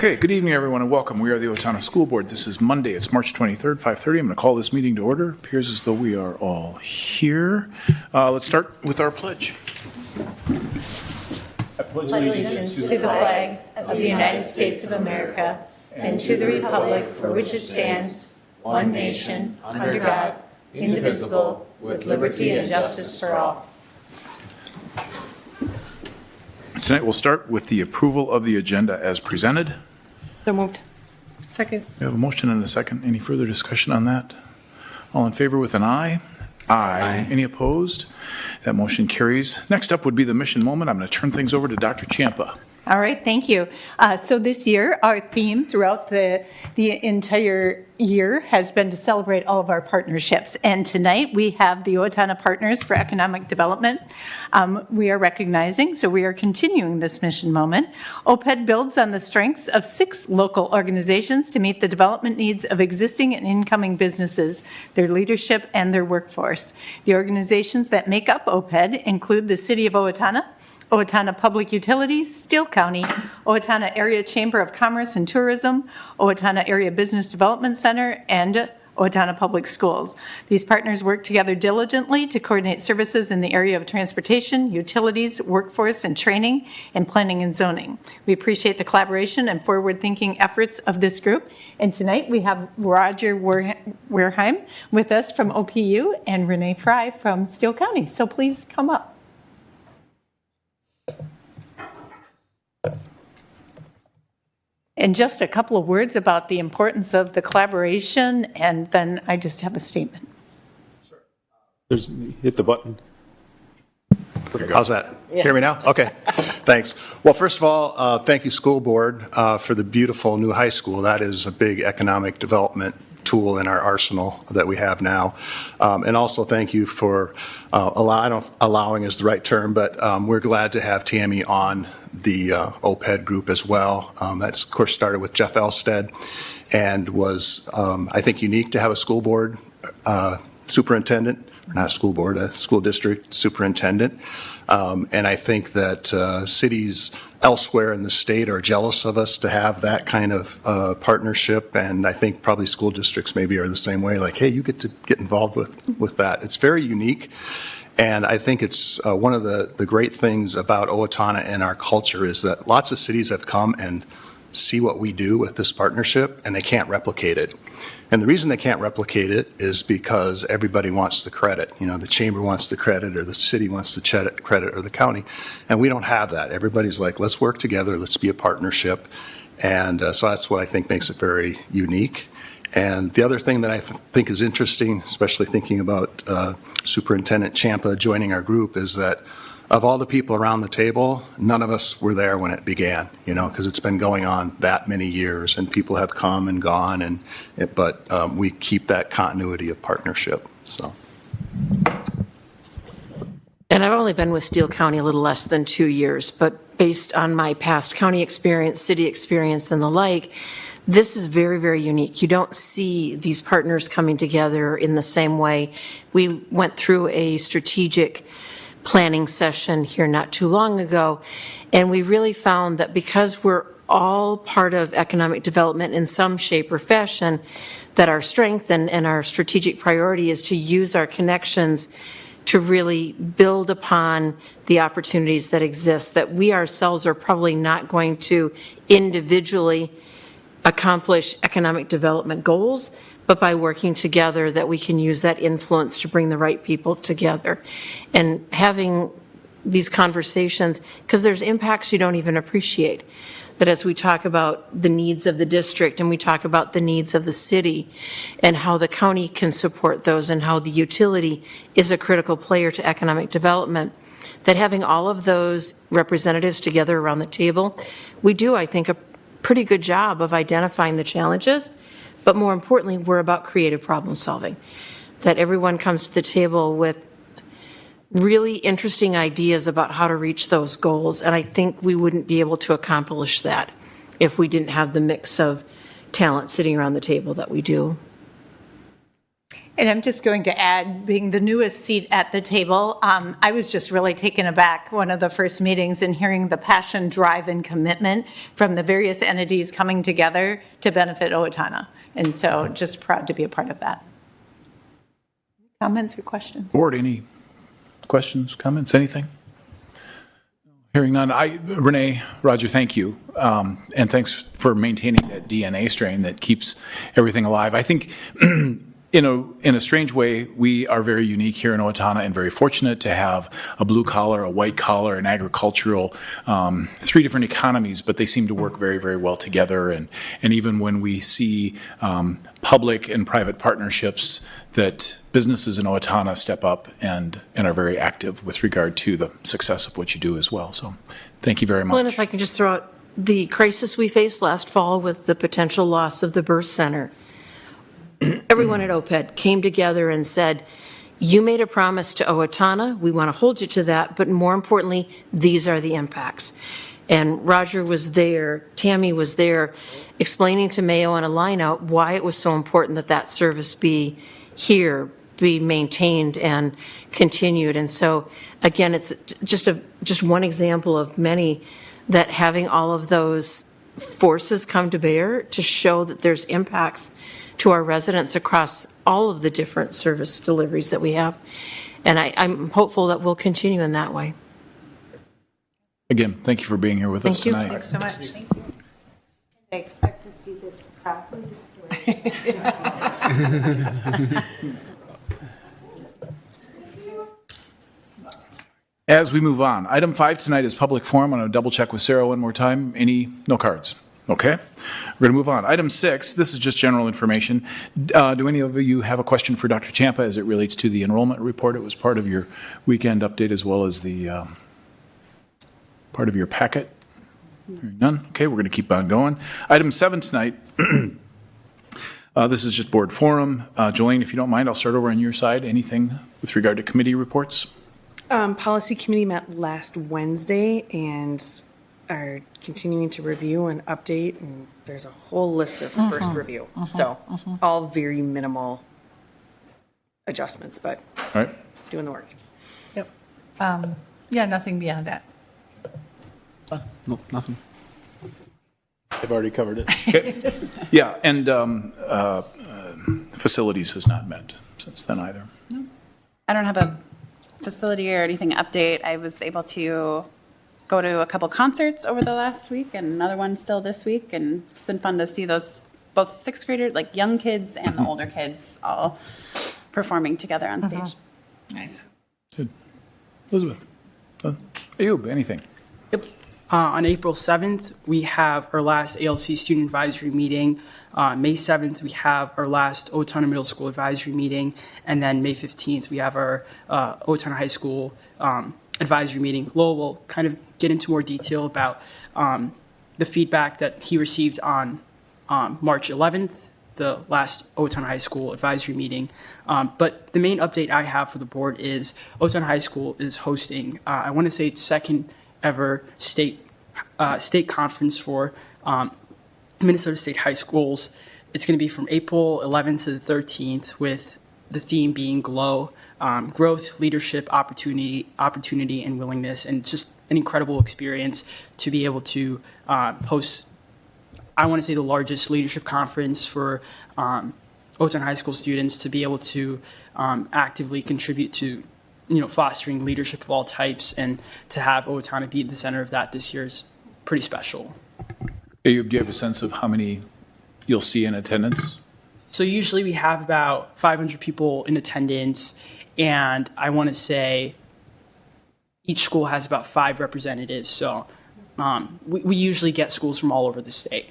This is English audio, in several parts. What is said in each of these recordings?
Okay, good evening, everyone, and welcome. We are the Owatonna School Board. This is Monday. It's March 23rd, 5:30. I'm going to call this meeting to order. Appears as though we are all here. Let's start with our pledge. I pledge allegiance to the flag of the United States of America and to the republic for which it stands, one nation, under God, indivisible, with liberty and justice for all. Tonight we'll start with the approval of the agenda as presented. So moved. Second. We have a motion and a second. Any further discussion on that? All in favor with an aye? Aye. Any opposed? That motion carries. Next up would be the mission moment. I'm going to turn things over to Dr. Champa. All right, thank you. So this year, our theme throughout the entire year has been to celebrate all of our partnerships. And tonight, we have the Owatonna Partners for Economic Development. We are recognizing, so we are continuing this mission moment. OPED builds on the strengths of 6 local organizations to meet the development needs of existing and incoming businesses, their leadership, and their workforce. The organizations that make up OPED include the City of Owatonna, Owatonna Public Utilities, Steele County, Owatonna Area Chamber of Commerce and Tourism, Owatonna Area Business Development Center, and Owatonna Public Schools. These partners work together diligently to coordinate services in the area of transportation, utilities, workforce, and training, and planning and zoning. We appreciate the collaboration and forward-thinking efforts of this group. And tonight we have Roger Wareheim with us from OPU and Renee Fry from Steele County. So please come up. And just a couple of words about the importance of the collaboration, and then I just have a statement. Sure. Hit the button. How's that? Yeah. Hear me now? Okay. Thanks. Well, first of all, thank you, School Board, for the beautiful new high school. That is a big economic development tool in our arsenal that we have now. And also thank you for allowing is the right term, but we're glad to have Tammy on the OPED group as well. That's, of course, started with Jeff Elstead and was, I think, unique to have a school board superintendent, or not a school board, a school district superintendent. And I think that cities elsewhere in the state are jealous of us to have that kind of partnership. And I think probably school districts maybe are the same way, like, hey, you get to get involved with that. It's very unique. And I think it's one of the great things about Owatonna and our culture is that lots of cities have come and see what we do with this partnership, and they can't replicate it. And the reason they can't replicate it is because everybody wants the credit. You know, the chamber wants the credit, or the city wants the credit, or the county. And we don't have that. Everybody's like, let's work together, let's be a partnership. And so that's what I think makes it very unique. And the other thing that I think is interesting, especially thinking about Superintendent Champa joining our group, is that of all the people around the table, none of us were there when it began, you know, because it's been going on that many years and people have come and gone, but we keep that continuity of partnership. So. And I've only been with Steele County a little less than 2 years, but based on my past county experience, city experience, and the like, this is very, very unique. You don't see these partners coming together in the same way. We went through a strategic planning session here not too long ago, and we really found that because we're all part of economic development in some shape or fashion, that our strength and our strategic priority is to use our connections to really build upon the opportunities that exist, that we ourselves are probably not going to individually accomplish economic development goals, but by working together that we can use that influence to bring the right people together. And having these conversations, because there's impacts you don't even appreciate, that as we talk about the needs of the district and we talk about the needs of the city and how the county can support those and how the utility is a critical player to economic development, that having all of those representatives together around the table, we do, I think, a pretty good job of identifying the challenges, but more importantly, we're about creative problem solving, that everyone comes to the table with really interesting ideas about how to reach those goals, and I think we wouldn't be able to accomplish that if we didn't have the mix of talent sitting around the table that we do. And I'm just going to add, being the newest seat at the table, I was just really taken aback one of the first meetings and hearing the passion, drive, and commitment from the various entities coming together to benefit Owatonna. And so just proud to be a part of that. Comments or questions? Board, any questions, comments, anything? Hearing none. Renee, Roger, thank you. And thanks for maintaining that DNA strain that keeps everything alive. I think in a strange way, we are very unique here in Owatonna and very fortunate to have a blue collar, a white collar, an agricultural, three different economies, but they seem to work very, very well together. And even when we see public and private partnerships, that businesses in Owatonna step up and are very active with regard to the success of what you do as well. So thank you very much. Well, and if I can just throw out the crisis we faced last fall with the potential loss of the birth center. Everyone at OPED came together and said, you made a promise to Owatonna, we want to hold you to that, but more importantly, these are the impacts. And Roger was there, Tammy was there, explaining to Mayo and Alina why it was so important that that service be here, be maintained and continued. And so, again, it's just one example of many that having all of those forces come to bear to show that there's impacts to our residents across all of the different service deliveries that we have. And I'm hopeful that we'll continue in that way. Again, thank you for being here with us Thank you. tonight. Thanks so much. Thank you. I expect to see this properly restored. As we move on, item 5 tonight is public forum. I'm going to double check with Sarah one more time. No cards? Okay. We're going to move on. Item 6, this is just general information. Do any of you have a question for Dr. Champa as it relates to the enrollment report? It was part of your weekend update as well as the part of your packet. Hearing none. Okay, we're going to keep on going. Item 7 tonight. This is just board forum. Jolene, if you don't mind, I'll start over on your side. Anything with regard to committee reports? Policy committee met last Wednesday and are continuing to review and update, and there's a whole list of first review. So all very minimal adjustments, but All right. doing the work. Yep. Yeah, nothing beyond that. No, nothing. I've already covered it. Okay. Yeah, and facilities has not met since then either. I don't have a facility or anything update. I was able to go to a couple concerts over the last week and another one still this week. And it's been fun to see those both sixth graders, like young kids and the older kids all performing together on stage. Nice. Good. Elizabeth? Ayub, anything? Yep. On April 7th, we have our last ALC Student Advisory Meeting. May 7th, we have our last Owatonna Middle School Advisory Meeting. And then May 15th, we have our Owatonna High School Advisory Meeting. Lowell will kind of get into more detail about the feedback that he received on March 11th, the last Owatonna High School Advisory Meeting. But the main update I have for the board is Owatonna High School is hosting, I want to say it's second ever state conference for Minnesota State high schools. It's going to be from April 11th to the 13th, with the theme being GLOW, growth, leadership, opportunity, and willingness, and just an incredible experience to be able to host, I want to say, the largest leadership conference for Owatonna High School students, to be able to actively contribute to fostering leadership of all types, and to have Owatonna be at the center of that this year is pretty special. Ayub, do you have a sense of how many you'll see in attendance? So usually we have about 500 people in attendance, and I want to say each school has about 5 representatives. So we usually get schools from all over the state.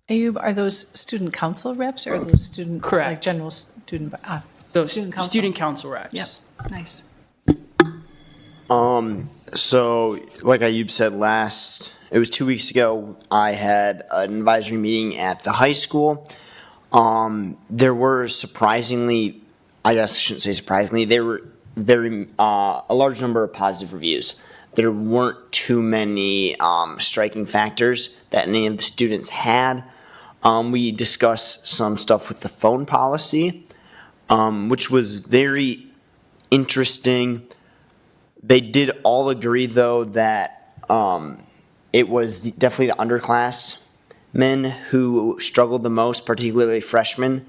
Ayub, are those student council reps or are those student, Correct. like general student? So Student council reps. Yep, nice. So, like Ayub said it was 2 weeks ago, I had an advisory meeting at the high school. There were surprisingly, I guess I shouldn't say surprisingly, there were a large number of positive reviews. There weren't too many striking factors that any of the students had. We discussed some stuff with the phone policy, which was very interesting. They did all agree, though, that it was definitely the underclassmen who struggled the most, particularly freshmen.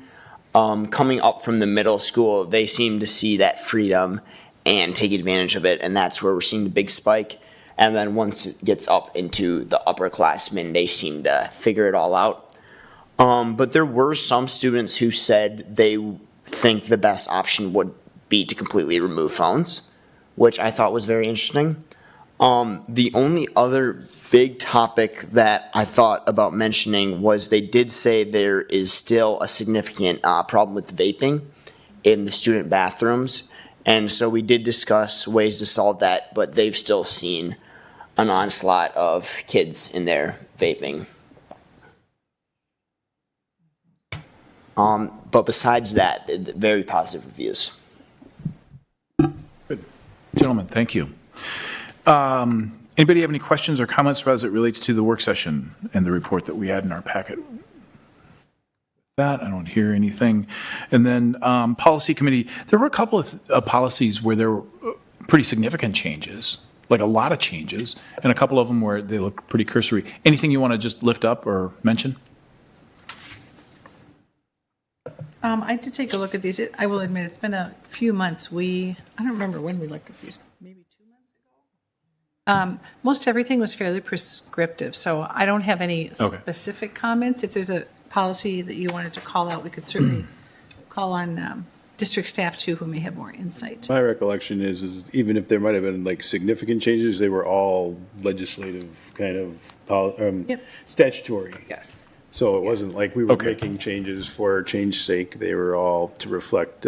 Coming up from the middle school, they seem to see that freedom and take advantage of it, and that's where we're seeing the big spike. And then once it gets up into the upperclassmen, they seem to figure it all out. But there were some students who said they think the best option would be to completely remove phones, which I thought was very interesting. The only other big topic that I thought about mentioning was they did say there is still a significant problem with vaping in the student bathrooms. And so we did discuss ways to solve that, but they've still seen an onslaught of kids in there vaping. But besides that, very positive reviews. Good. Gentlemen, thank you. Anybody have any questions or comments as it relates to the work session and the report that we had in our packet? That, I don't hear anything. And then policy committee, there were a couple of policies where there were pretty significant changes, like a lot of changes, and a couple of them where they look pretty cursory. Anything you want to just lift up or mention? I did take a look at these. I will admit, it's been a few months. I don't remember when we looked at these, maybe 2 months ago. Most everything was fairly prescriptive, so I don't have any specific comments. If there's a policy that you wanted to call out, we could certainly call on district staff too, who may have more insight. My recollection is even if there might have been like significant changes, they were all legislative kind of statutory. Yes. So it wasn't like we were making changes for change's sake. They were all to reflect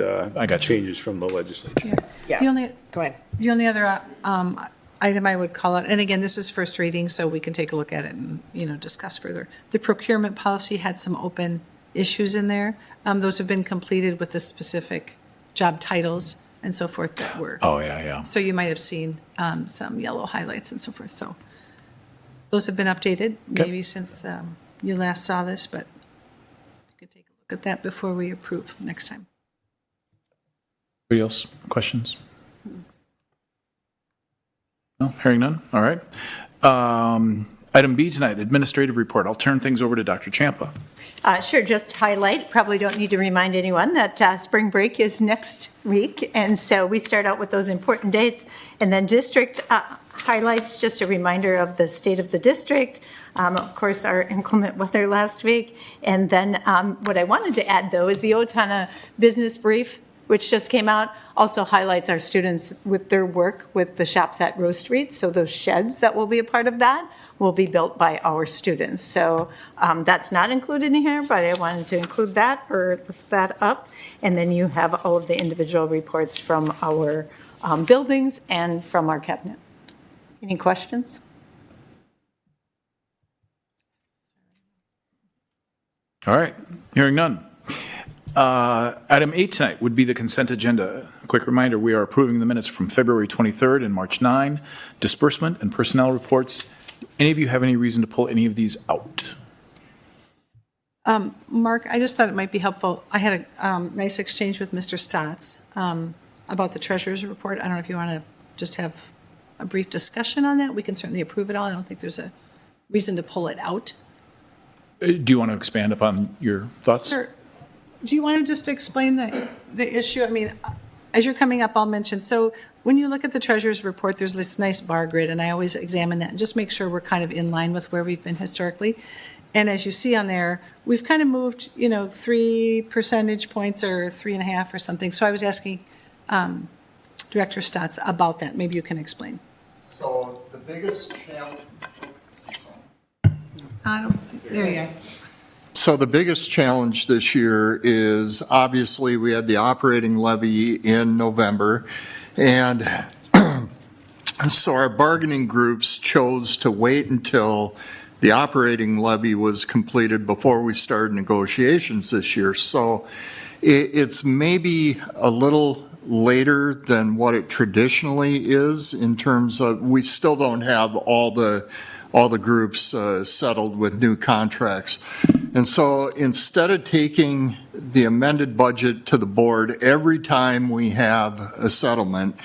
changes from the legislature. Yeah. Go ahead. The only other item I would call out, and again, this is first reading, so we can take a look at it and, discuss further. The procurement policy had some open issues in there. Those have been completed with the specific job titles and so forth that were. Oh, yeah. So you might have seen some yellow highlights and so forth. So those have been updated maybe since you last saw this, but you could take a look at that before we approve next time. Anybody else? Questions? No, hearing none. All right. Item B tonight, administrative report. I'll turn things over to Dr. Champa. Sure, just highlight, probably don't need to remind anyone that spring break is next week, and so we start out with those important dates, and then district highlights, just a reminder of the state of the district, of course, our inclement weather last week, and then what I wanted to add, though, is the Owatonna business brief, which just came out, also highlights our students with their work with the shops at Rose Street, so those sheds that will be a part of that will be built by our students. So that's not included in here, but I wanted to include that or lift that up. And then you have all of the individual reports from our buildings and from our cabinet. Any questions? All right, hearing none. Item 8 tonight would be the consent agenda. Quick reminder, we are approving the minutes from February 23rd and March 9, disbursement and personnel reports. Any of you have any reason to pull any of these out? Mark, I just thought it might be helpful. I had a nice exchange with Mr. Stotts about the treasurer's report. I don't know if you want to just have a brief discussion on that. We can certainly approve it all. I don't think there's a reason to pull it out. Do you want to expand upon your thoughts? Sure. Do you want to just explain the issue? I mean, as you're coming up, I'll mention. So when you look at the treasurer's report, there's this nice bar grid, and I always examine that and just make sure we're kind of in line with where we've been historically. And as you see on there, we've kind of moved, 3 percentage points or 3.5 or something. So I was asking Director Stotts about that. Maybe you can explain. So the biggest challenge. I don't think, there you go. So the biggest challenge this year is obviously we had the operating levy in November, and so our bargaining groups chose to wait until the operating levy was completed before we started negotiations this year. So it's maybe a little later than what it traditionally is in terms of, we still don't have all the groups settled with new contracts. And so instead of taking the amended budget to the board every time we have a settlement,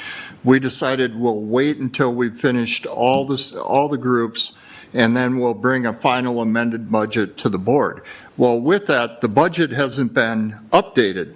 we decided we'll wait until we've finished all the groups, and then we'll bring a final amended budget to the board. Well, with that, the budget hasn't been updated.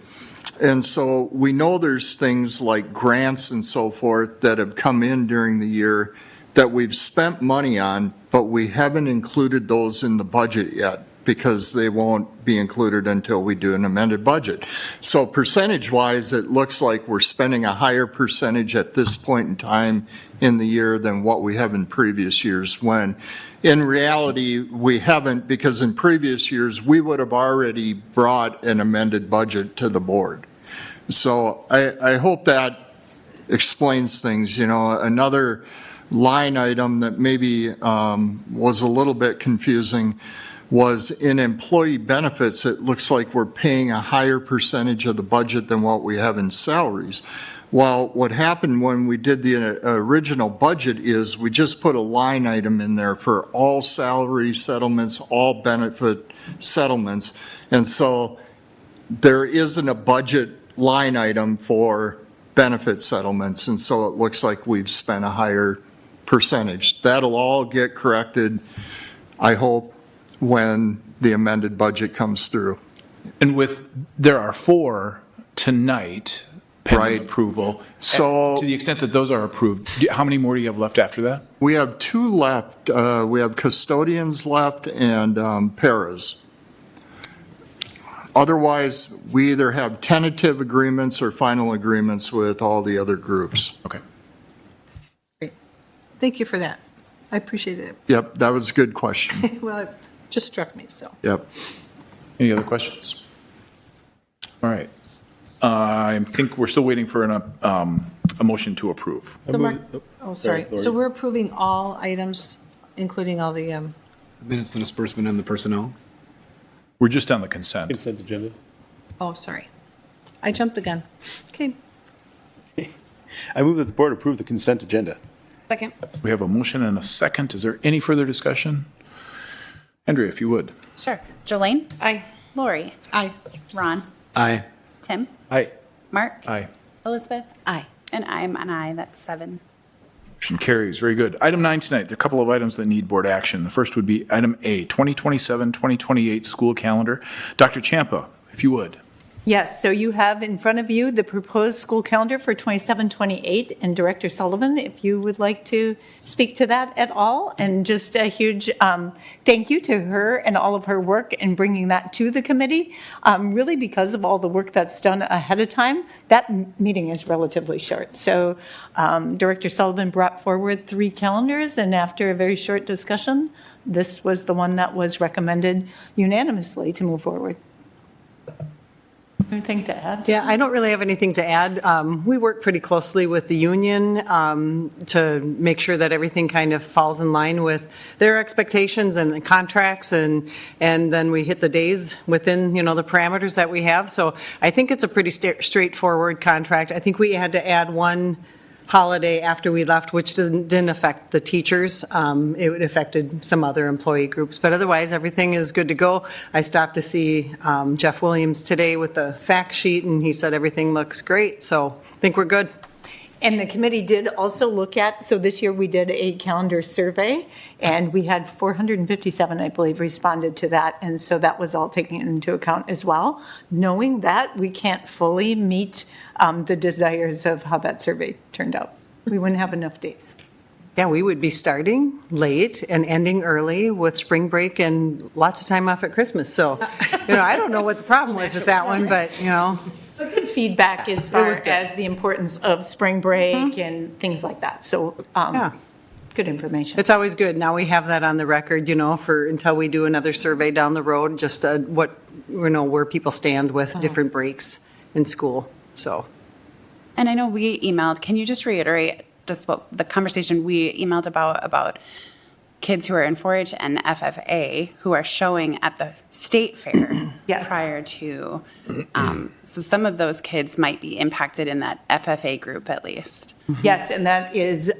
And so we know there's things like grants and so forth that have come in during the year that we've spent money on, but we haven't included those in the budget yet because they won't be included until we do an amended budget. So percentage-wise, it looks like we're spending a higher percentage at this point in time in the year than what we have in previous years, when in reality, we haven't, because in previous years, we would have already brought an amended budget to the board. So I hope that explains things. You know, another line item that maybe was a little bit confusing was in employee benefits. It looks like we're paying a higher percentage of the budget than what we have in salaries. Well, what happened when we did the original budget is we just put a line item in there for all salary settlements, all benefit settlements. And so there isn't a budget line item for benefit settlements. And so it looks like we've spent a higher percentage. That'll all get corrected, I hope, when the amended budget comes through. And there are 4 tonight pending Right. approval. So- To the extent that those are approved, how many more do you have left after that? We have 2 left. We have custodians left and paras. Otherwise, we either have tentative agreements or final agreements with all the other groups. Okay. Thank you for that. I appreciate it. Yep, that was a good question. Well, it just struck me, so. Yep. Any other questions? All right. I think we're still waiting for a motion to approve. So Mark, oh, sorry. Lori. So we're approving all items, including all the, Minutes to disbursement and the personnel. We're just on the consent. Consent agenda. oh, sorry. I jumped the gun. Okay, I move that the board approve the consent agenda. second. We have a motion and a second. Is there any further discussion? Andrea, if you would. Sure. Jolene? Aye. Lori? Aye. Ron? Aye. Tim? Aye. Mark? Aye. Elizabeth? Aye. And I'm an aye. That's 7. Motion carries. Very good. Item 9 tonight, there are a couple of items that need board action. The first would be item A, 2027-2028 school calendar. Dr. Champa, if you would. Yes, so you have in front of you the proposed school calendar for 27-28, and Director Sullivan, if you would like to speak to that at all, and just a huge thank you to her and all of her work in bringing that to the committee. Really, because of all the work that's done ahead of time, that meeting is relatively short. So Director Sullivan brought forward 3 calendars, and after a very short discussion, this was the one that was recommended unanimously to move forward. Anything to add? Yeah, I don't really have anything to add. We work pretty closely with the union to make sure that everything kind of falls in line with their expectations and the contracts, and then we hit the days within, the parameters that we have. So I think it's a pretty straightforward contract. I think we had to add one holiday after we left, which didn't affect the teachers. It affected some other employee groups, but otherwise everything is good to go. I stopped to see Jeff Williams today with the fact sheet, and he said everything looks great, so I think we're good. And the committee did also look at, so this year we did a calendar survey, and we had 457, I believe, responded to that, and so that was all taken into account as well, knowing that we can't fully meet the desires of how that survey turned out. We wouldn't have enough days. Yeah, we would be starting late and ending early with spring break and lots of time off at Christmas. So, I don't know what the problem was with that one, but, Good feedback as far as the importance of spring break and things like that. So, Yeah. good information. It's always good. Now we have that on the record, for until we do another survey down the road, just where people stand with different breaks in school. So, And I know we emailed, can you just reiterate just what the conversation we emailed about kids who are in 4-H and FFA who are showing at the state fair Yes. prior to, so some of those kids might be impacted in that FFA group at least. Yes, and that is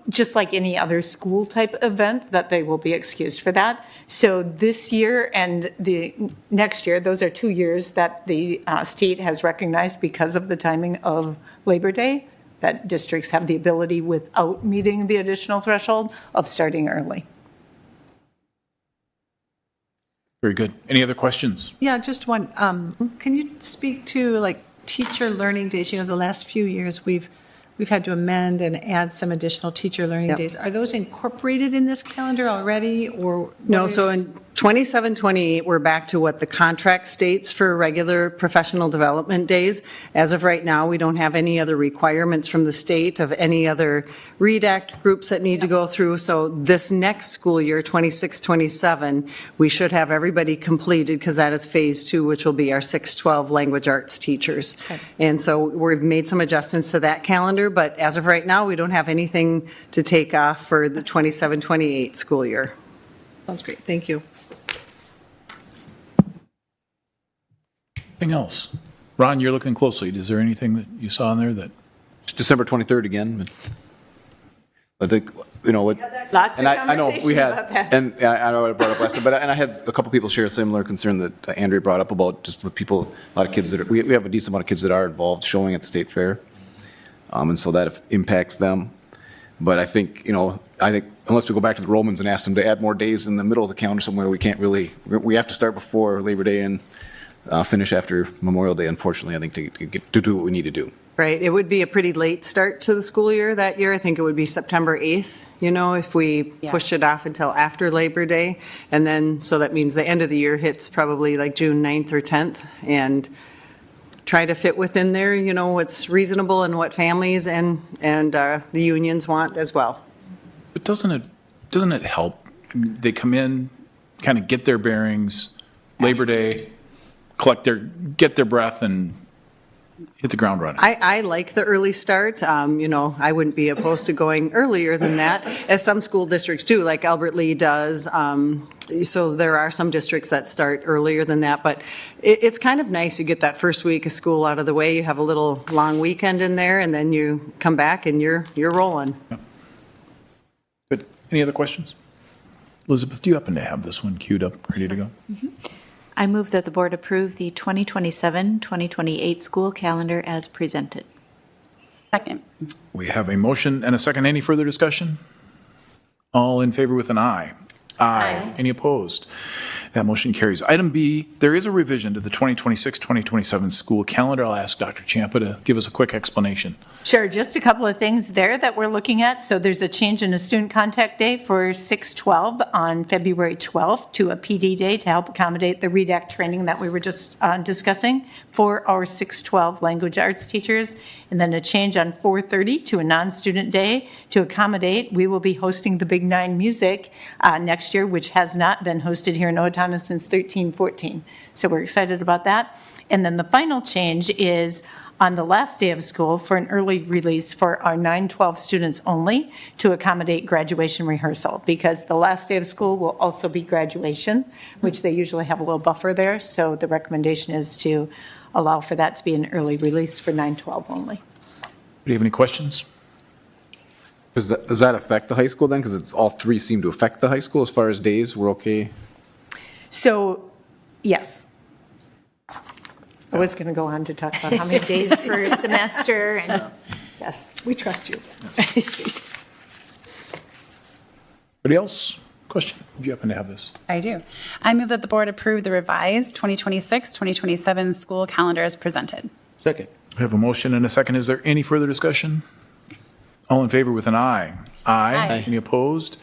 just like any other school type event, that they will be excused for that. So this year and the next year, those are 2 years that the state has recognized because of the timing of Labor Day, that districts have the ability, without meeting the additional threshold, of starting early. Very good. Any other questions? Yeah, just one. Can you speak to like teacher learning days? You know, the last few years, we've had to amend and add some additional teacher learning Yep. days. Are those incorporated in this calendar already, or? No, what so is- in 27, 28, we're back to what the contract states for regular professional development days. As of right now, we don't have any other requirements from the state of any other redact groups that need to go through. So this next school year, 26, 27, we should have everybody completed because that is phase 2, which will be our 612 language arts teachers. And so we've made some adjustments to that calendar, but as of right now, we don't have anything to take off for the 27, 28 school year. Sounds great, thank you. Anything else? Ron, you're looking closely. Is there anything that you saw in there that? It's December 23rd again. But I think, you know, what. Lots of And I know we conversation had, about that. and I know I brought up last time, but I had a couple people share a similar concern that Andrea brought up about just with people, a lot of kids that are, we have a decent amount of kids that are involved showing at the state fair. And so that impacts them. But I think, unless we go back to the Romans and ask them to add more days in the middle of the calendar somewhere, we can't really, we have to start before Labor Day and finish after Memorial Day, unfortunately, I think, to do what we need to do. Right, it would be a pretty late start to the school year that year. I think it would be September 8th, if we pushed it off until after Labor Day. And then, so that means the end of the year hits probably like June 9th or 10th. And try to fit within there, what's reasonable and what families and the unions want as well. But doesn't it help? They come in, kind of get their bearings, Labor Day, get their breath and hit the ground running. I like the early start. I wouldn't be opposed to going earlier than that, as some school districts do, like Albert Lee does. So there are some districts that start earlier than that, but it's kind of nice to get that first week of school out of the way. You have a little long weekend in there, and then you come back and you're rolling. Good. Any other questions? Elizabeth, do you happen to have this one queued up, ready to go? I move that the board approve the 2027-2028 school calendar as presented. Second. We have a motion and a second. Any further discussion? All in favor with an aye. Aye. Any opposed? That motion carries. Item B, there is a revision to the 2026-2027 school calendar. I'll ask Dr. Champa to give us a quick explanation. Sure, just a couple of things there that we're looking at. So there's a change in a student contact day for 6/12 on February 12th to a PD day to help accommodate the redact training that we were just discussing for our 6/12 language arts teachers. And then a change on 4/30 to a non-student day to accommodate. We will be hosting the Big Nine Music next year, which has not been hosted here in Owatonna since 13-14. So we're excited about that. And then the final change is on the last day of school for an early release for our 9-12 students only to accommodate graduation rehearsal, because the last day of school will also be graduation, which they usually have a little buffer there. So the recommendation is to allow for that to be an early release for 9-12 only. Do you have any questions? Does that affect the high school then? Because it's all three seem to affect the high school as far as days. We're okay? So, yes. I was going to go on to talk about how many days per semester, and yes. We trust you. Anybody else? Question? Do you happen to have this? I do. I move that the board approve the revised 2026-2027 school calendar as presented. Second. We have a motion and a second. Is there any further discussion? All in favor with an aye. Aye. Any opposed?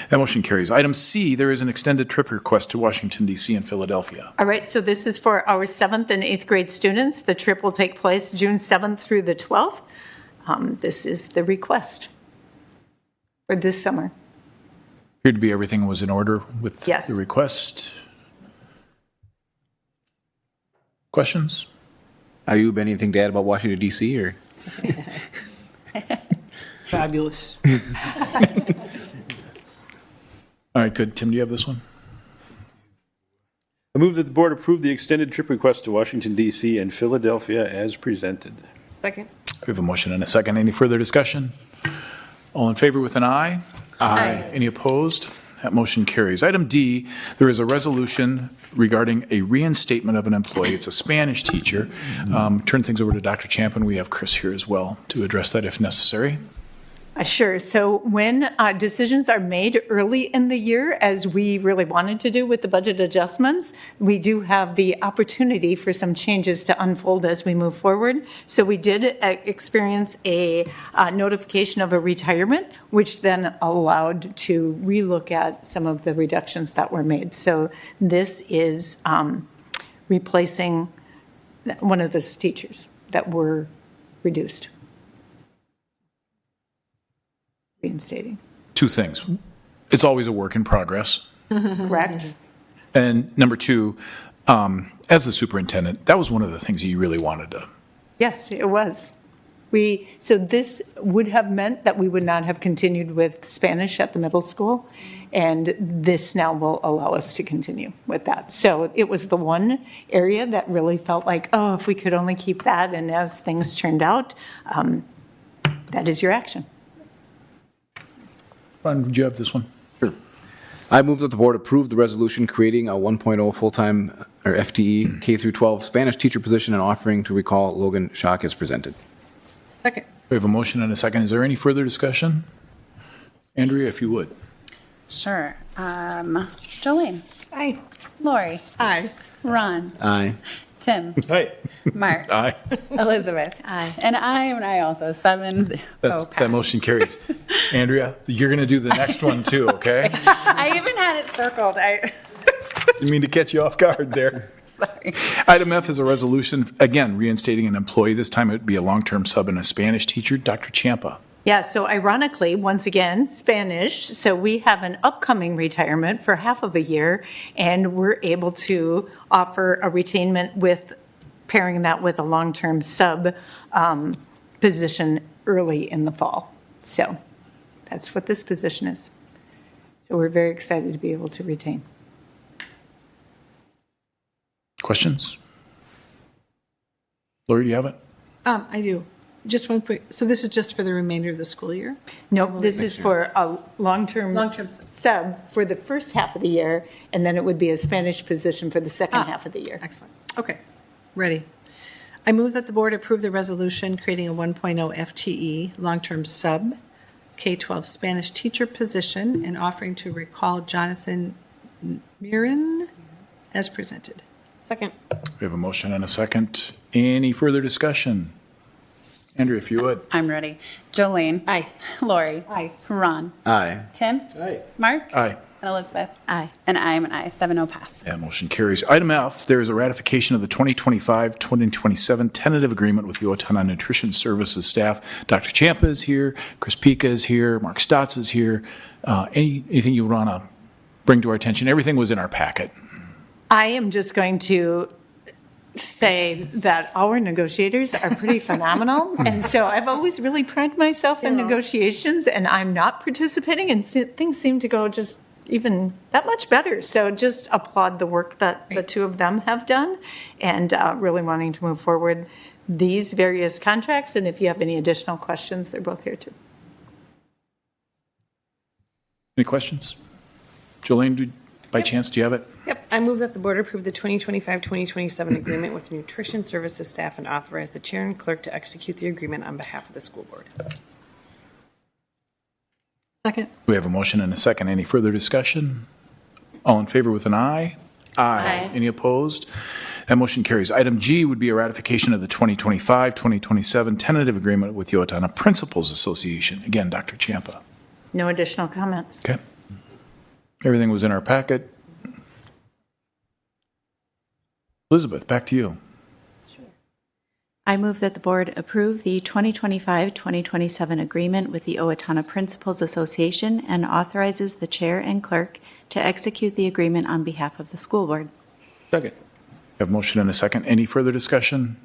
That motion carries. Item C, there is an extended trip request to Washington, D.C. and Philadelphia. All right, so this is for our 7th and 8th grade students. The trip will take place June 7th through the 12th. This is the request for this summer. Appeared to be everything was in order with Yes. the request. Questions? Ayub, anything to add about Washington DC or? Fabulous. All right, good. Tim, do you have this one? I move that the board approve the extended trip request to Washington DC and Philadelphia as presented. Second. We have a motion and a second. Any further discussion? All in favor with an aye? Aye. Any opposed? That motion carries. Item D, there is a resolution regarding a reinstatement of an employee. It's a Spanish teacher. Turn things over to Dr. Champion. We have Chris here as well to address that if necessary. Sure. So when decisions are made early in the year, as we really wanted to do with the budget adjustments, we do have the opportunity for some changes to unfold as we move forward. So we did experience a notification of a retirement, which then allowed to relook at some of the reductions that were made. So this is replacing one of those teachers that were reduced. Reinstating. Two things. It's always a work in progress. Correct. And number two, as the superintendent, that was one of the things you really wanted to. Yes, it was. So this would have meant that we would not have continued with Spanish at the middle school, and this now will allow us to continue with that. So it was the one area that really felt like, oh, if we could only keep that, and as things turned out, that is your action. Ron, would you have this one? Sure. I move that the board approve the resolution creating a 1.0 full-time or FTE K through 12 Spanish teacher position and offering to recall Logan Schock as presented. Second. We have a motion and a second. Is there any further discussion? Andrea, if you would. Sure. Jolene. Aye. Lori. Aye. Ron. Aye. Tim. Aye. Mark. Aye. Elizabeth. Aye. And I also. 7-0. That motion carries. Andrea, you're going to do the next one too, okay? I even had it circled. Didn't mean to catch you off guard there. Sorry. Item F is a resolution, again, reinstating an employee. This time it would be a long-term sub and a Spanish teacher, Dr. Champa. Yeah, so ironically, once again, Spanish. So we have an upcoming retirement for half of a year, and we're able to offer a retainment with pairing that with a long-term sub position early in the fall. So that's what this position is. So we're very excited to be able to retain. Questions? Lori, do you have it? I do. Just one quick, so this is just for the remainder of the school year? No, this is for a long-term sub for the first half of the year, and then it would be a Spanish position for the second half of the year. Excellent. Okay, ready. I move that the board approve the resolution creating a 1.0 FTE long-term sub K-12 Spanish teacher position and offering to recall Jonathan Mirren as presented. Second. We have a motion and a second. Any further discussion? Andrea, if you would. I'm ready. Jolene. Aye. Lori. Aye. Ron. Aye. Tim. Aye. Mark. Aye. And Elizabeth. Aye. And I'm an aye. 7-0 pass. That motion carries. Item F, there is a ratification of the 2025-2027 tentative agreement with the Owatonna Nutrition Services staff. Dr. Champa is here, Chris Pica is here, Mark Stotz is here. Anything you want to bring to our attention? Everything was in our packet. I am just going to say that our negotiators are pretty phenomenal. And so I've always really prided myself in negotiations, and I'm not participating, and things seem to go just even that much better. So just applaud the work that the two of them have done, and really wanting to move forward these various contracts. And if you have any additional questions, they're both here too. Any questions? Jolene, by chance, do you have it? Yep. I move that the board approve the 2025-2027 agreement with nutrition services staff and authorize the chair and clerk to execute the agreement on behalf of the school board. Second. We have a motion and a second. Any further discussion? All in favor with an aye? Aye. Any opposed? That motion carries. Item G would be a ratification of the 2025-2027 tentative agreement with the Owatonna Principals Association. Again, Dr. Champa. No additional comments. Okay. Everything was in our packet. Elizabeth, back to you. I move that the board approve the 2025-2027 agreement with the Owatonna Principals Association and authorizes the chair and clerk to execute the agreement on behalf of the school board. Second. We have a motion and a second. Any further discussion?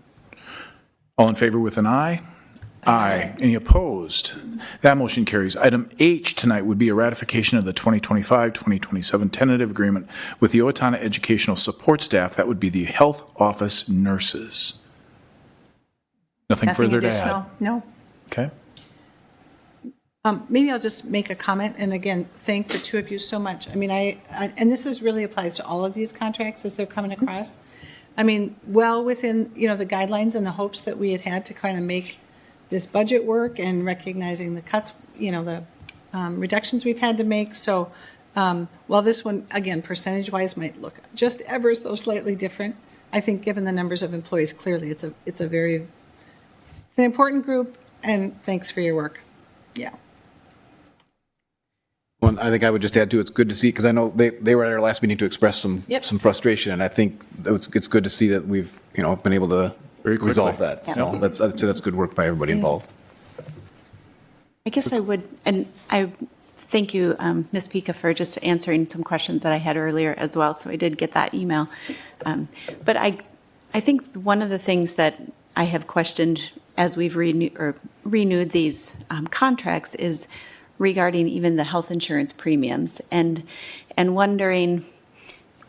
All in favor with an aye? Aye. Any opposed? That motion carries. Item H tonight would be a ratification of the 2025-2027 tentative agreement with the Owatonna Educational Support Staff. That would be the health office nurses. Nothing further to add? additional? No. Okay. Maybe I'll just make a comment, and again, thank the two of you so much. I mean, and this is really applies to all of these contracts as they're coming across. I mean, well within, the guidelines and the hopes that we had to kind of make this budget work and recognizing the cuts, the reductions we've had to make. So while this one, again, percentage-wise might look just ever so slightly different, I think given the numbers of employees, clearly it's an important group, and thanks for your work. Yeah. Well, I think I would just add to it's good to see, because I know they were at our last meeting to express some frustration, and I think it's good to see that we've, been able to resolve that. So that's good work by everybody involved. I guess I would, and I thank you, Ms. Pika, for just answering some questions that I had earlier as well. So I did get that email. But I think one of the things that I have questioned as we've renewed these contracts is regarding even the health insurance premiums, and wondering,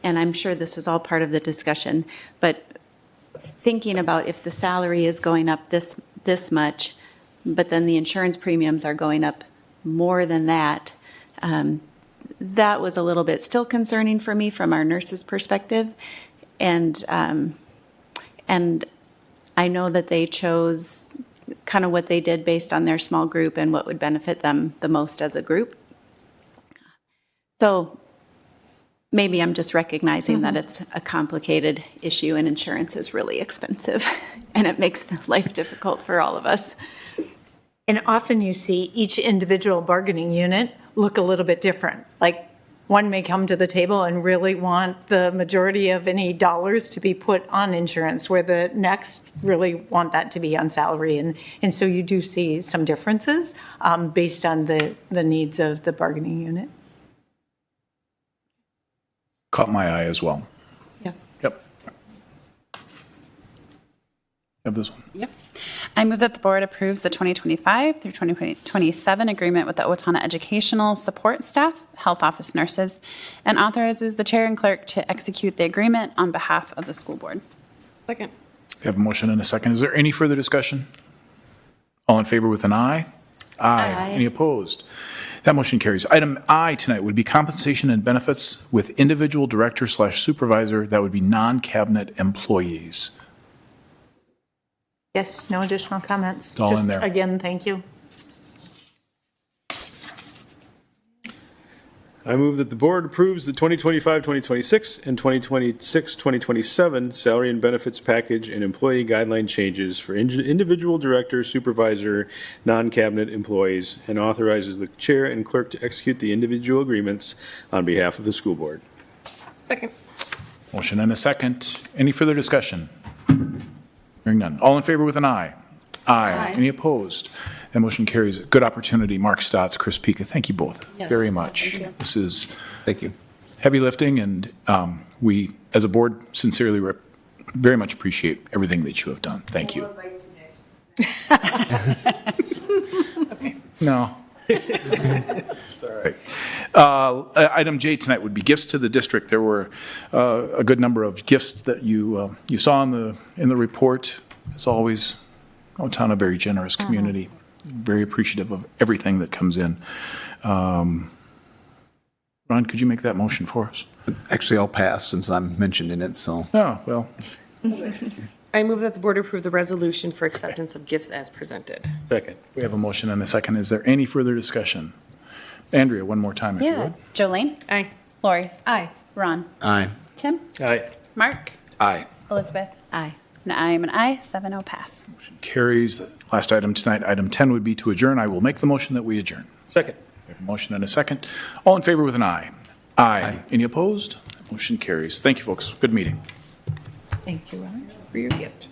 and I'm sure this is all part of the discussion, but thinking about if the salary is going up this much, but then the insurance premiums are going up more than that, that was a little bit still concerning for me from our nurses' perspective, and I know that they chose kind of what they did based on their small group and what would benefit them the most as a group. So maybe I'm just recognizing that it's a complicated issue and insurance is really expensive and it makes life difficult for all of us. And often you see each individual bargaining unit look a little bit different. Like one may come to the table and really want the majority of any dollars to be put on insurance, where the next really want that to be on salary. And so you do see some differences based on the needs of the bargaining unit. Caught my eye as well. Yeah. Yep. Have this one. Yep. I move that the board approves the 2025 through 2027 agreement with the Owatonna Educational Support Staff, Health Office Nurses, and authorizes the chair and clerk to execute the agreement on behalf of the school board. Second. We have a motion and a second. Is there any further discussion? All in favor with an aye? Aye. Any opposed? That motion carries. Item I tonight would be compensation and benefits with individual director/supervisor. That would be non-cabinet employees. Yes, no additional comments. It's all in there. Again, thank you. I move that the board approves the 2025-2026 and 2026-2027 salary and benefits package and employee guideline changes for individual director, supervisor, non-cabinet employees, and authorizes the chair and clerk to execute the individual agreements on behalf of the school board. Second. Motion and a second. Any further discussion? Hearing none. All in favor with an aye? Aye. Any opposed? That motion carries. Good opportunity. Mark Stotts, Chris Pika, thank you both very much. Thank you. This is Thank you. heavy lifting, and we, as a board, sincerely very much appreciate everything that you have done. Thank you. It's okay. No. It's all right. Item J tonight would be gifts to the district. There were a good number of gifts that you saw in the report. As always, Owatonna, a very generous community. Very appreciative of everything that comes in. Ron, could you make that motion for us? Actually, I'll pass since I'm mentioned in it, so. Oh, well, I move that the board approve the resolution for acceptance of gifts as presented. Second. we have a motion and a second. Is there any further discussion? Andrea, one more time, if you would. Jolene? Aye. Lori? Aye. Ron? Aye. Tim? Aye. Mark? Aye. Elizabeth? Aye. And I am an aye. 7-0 pass. Carries. Last item tonight, item 10 would be to adjourn. I will make the motion that we adjourn. Second. We have a motion and a second. All in favor with an aye? Aye. Any opposed? Motion carries. Thank you, folks. Good meeting. Thank you, Ron, for your gift.